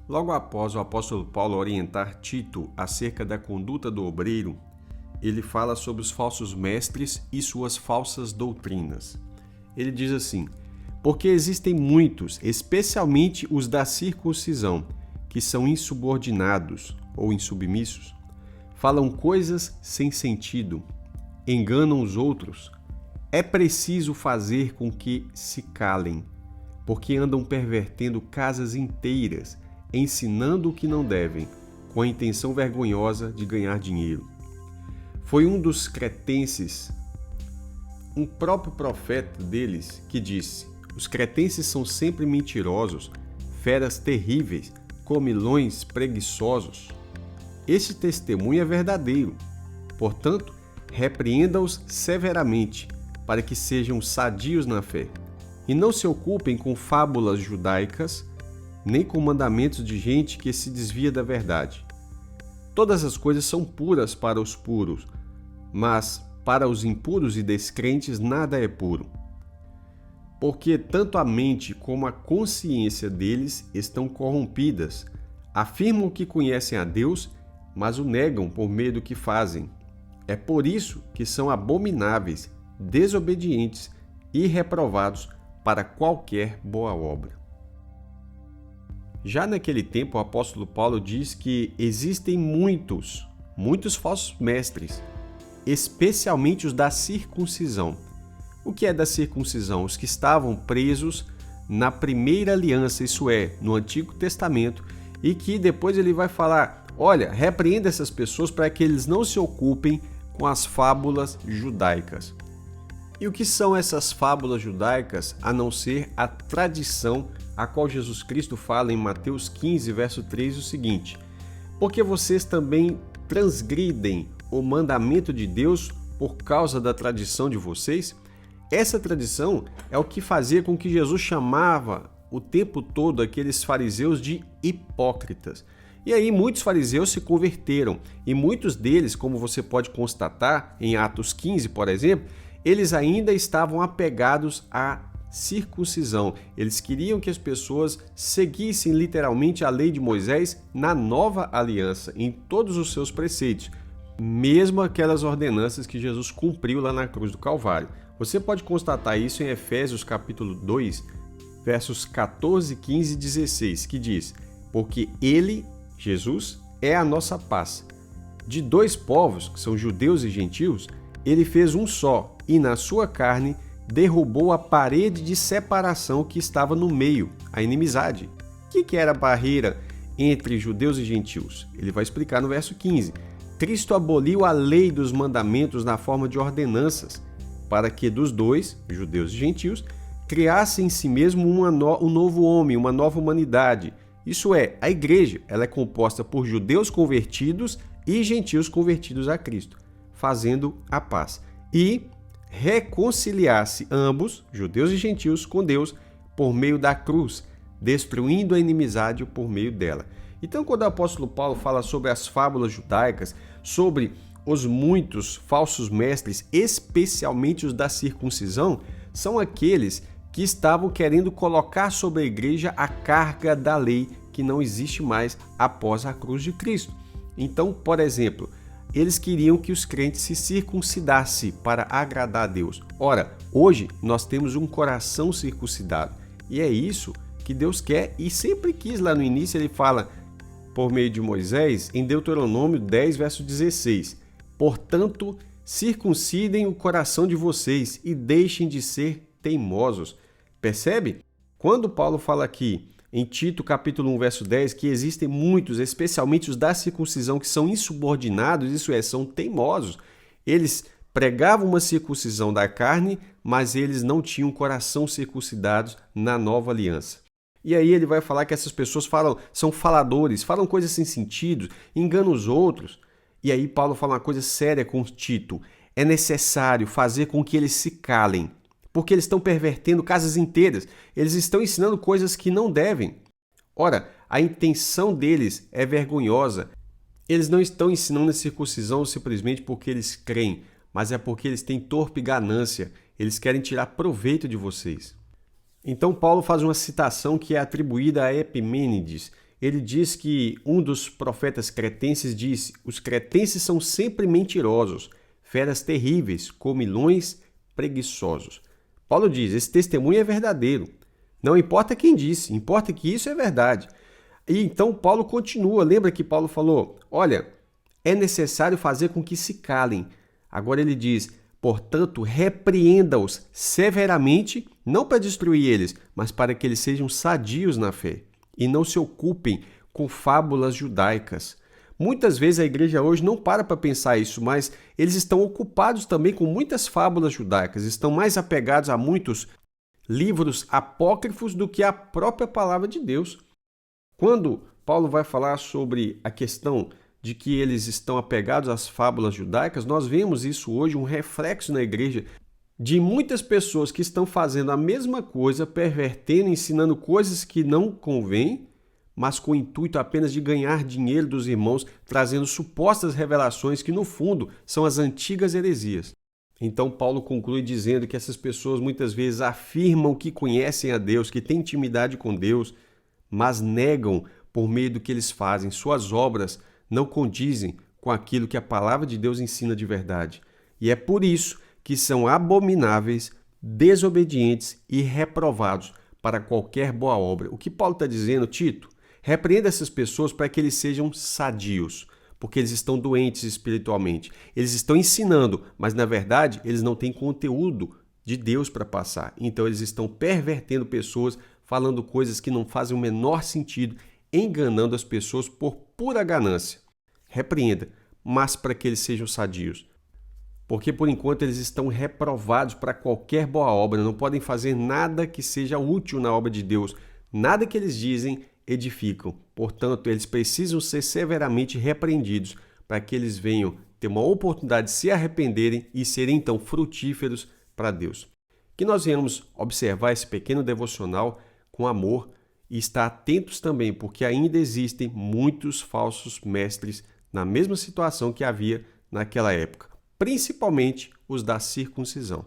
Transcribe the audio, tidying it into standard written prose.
Logo após o apóstolo Paulo orientar Tito acerca da conduta do obreiro, ele fala sobre os falsos mestres e suas falsas doutrinas. Ele diz assim: porque existem muitos, especialmente os da circuncisão, que são insubordinados ou insubmissos, falam coisas sem sentido, enganam os outros. É preciso fazer com que se calem, porque andam pervertendo casas inteiras, ensinando o que não devem, com a intenção vergonhosa de ganhar dinheiro. Foi um dos cretenses, um próprio profeta deles, que disse: os cretenses são sempre mentirosos, feras terríveis, comilões preguiçosos. Este testemunho é verdadeiro. Portanto, repreenda-os severamente, para que sejam sadios na fé, e não se ocupem com fábulas judaicas, nem com mandamentos de gente que se desvia da verdade. Todas as coisas são puras para os puros, mas para os impuros e descrentes nada é puro. Porque tanto a mente como a consciência deles estão corrompidas. Afirmam que conhecem a Deus, mas o negam por medo do que fazem. É por isso que são abomináveis, desobedientes e reprovados para qualquer boa obra. Já naquele tempo, o apóstolo Paulo diz que existem muitos falsos mestres, especialmente os da circuncisão. O que é da circuncisão? Os que estavam presos na primeira aliança, isso é, no Antigo Testamento, e que depois ele vai falar: olha, repreenda essas pessoas para que eles não se ocupem com as fábulas judaicas. E o que são essas fábulas judaicas, a não ser a tradição a qual Jesus Cristo fala em Mateus 15, verso 3, o seguinte: porque vocês também transgridem o mandamento de Deus por causa da tradição de vocês? Essa tradição é o que fazia com que Jesus chamava o tempo todo aqueles fariseus de hipócritas. E aí muitos fariseus se converteram, e muitos deles, como você pode constatar em Atos 15, por exemplo, eles ainda estavam apegados à circuncisão. Eles queriam que as pessoas seguissem literalmente a lei de Moisés na nova aliança, em todos os seus preceitos, mesmo aquelas ordenanças que Jesus cumpriu lá na cruz do Calvário. Você pode constatar isso em Efésios capítulo 2, versos 14, 15 e 16, que diz: porque ele, Jesus, é a nossa paz. De dois povos, que são judeus e gentios, ele fez um só, e na sua carne derrubou a parede de separação que estava no meio, a inimizade. O que era a barreira entre judeus e gentios? Ele vai explicar no verso 15. Cristo aboliu a lei dos mandamentos na forma de ordenanças, para que dos dois, judeus e gentios, criasse em si mesmo um novo homem, uma nova humanidade. Isso é, a igreja, ela é composta por judeus convertidos e gentios convertidos a Cristo, fazendo a paz. E reconciliar-se ambos, judeus e gentios, com Deus por meio da cruz, destruindo a inimizade por meio dela. Então, quando o apóstolo Paulo fala sobre as fábulas judaicas, sobre os muitos falsos mestres, especialmente os da circuncisão, são aqueles que estavam querendo colocar sobre a igreja a carga da lei que não existe mais após a cruz de Cristo. Então, por exemplo, eles queriam que os crentes se circuncidassem para agradar a Deus. Ora, hoje nós temos um coração circuncidado, e é isso que Deus quer e sempre quis. Lá no início ele fala, por meio de Moisés, em Deuteronômio 10, verso 16, portanto, circuncidem o coração de vocês e deixem de ser teimosos. Percebe? Quando Paulo fala aqui em Tito capítulo 1, verso 10, que existem muitos, especialmente os da circuncisão, que são insubordinados, isso é, são teimosos. Eles pregavam uma circuncisão da carne, mas eles não tinham coração circuncidados na nova aliança. E aí ele vai falar que essas pessoas são faladores, falam coisas sem sentido, enganam os outros. E aí Paulo fala uma coisa séria com Tito: é necessário fazer com que eles se calem, porque eles estão pervertendo casas inteiras, eles estão ensinando coisas que não devem. Ora, a intenção deles é vergonhosa. Eles não estão ensinando a circuncisão simplesmente porque eles creem, mas é porque eles têm torpe ganância, eles querem tirar proveito de vocês. Então Paulo faz uma citação que é atribuída a Epimênides, ele diz que um dos profetas cretenses disse: os cretenses são sempre mentirosos, feras terríveis, comilões, preguiçosos. Paulo diz: esse testemunho é verdadeiro. Não importa quem disse, importa que isso é verdade. E então Paulo continua. Lembra que Paulo falou: olha, é necessário fazer com que se calem. Agora ele diz: portanto, repreenda-os severamente, não para destruir eles, mas para que eles sejam sadios na fé e não se ocupem com fábulas judaicas. Muitas vezes a igreja hoje não para pensar isso, mas eles estão ocupados também com muitas fábulas judaicas, estão mais apegados a muitos livros apócrifos do que a própria palavra de Deus. Quando Paulo vai falar sobre a questão de que eles estão apegados às fábulas judaicas, nós vemos isso hoje, um reflexo na igreja de muitas pessoas que estão fazendo a mesma coisa, pervertendo, ensinando coisas que não convêm, mas com o intuito apenas de ganhar dinheiro dos irmãos, trazendo supostas revelações que, no fundo, são as antigas heresias. Então, Paulo conclui dizendo que essas pessoas muitas vezes afirmam que conhecem a Deus, que têm intimidade com Deus, mas negam por meio do que eles fazem. Suas obras não condizem com aquilo que a palavra de Deus ensina de verdade. E é por isso que são abomináveis, desobedientes e reprovados para qualquer boa obra. O que Paulo está dizendo, Tito? Repreenda essas pessoas para que eles sejam sadios, porque eles estão doentes espiritualmente. Eles estão ensinando, mas na verdade eles não têm conteúdo de Deus para passar. Então eles estão pervertendo pessoas, falando coisas que não fazem o menor sentido, enganando as pessoas por pura ganância. Repreenda, mas para que eles sejam sadios. Porque por enquanto eles estão reprovados para qualquer boa obra, não podem fazer nada que seja útil na obra de Deus. Nada que eles dizem edificam. Portanto, eles precisam ser severamente repreendidos para que eles venham ter uma oportunidade de se arrependerem e serem então frutíferos para Deus. Que nós venhamos observar esse pequeno devocional com amor e estar atentos também, porque ainda existem muitos falsos mestres na mesma situação que havia naquela época, principalmente os da circuncisão.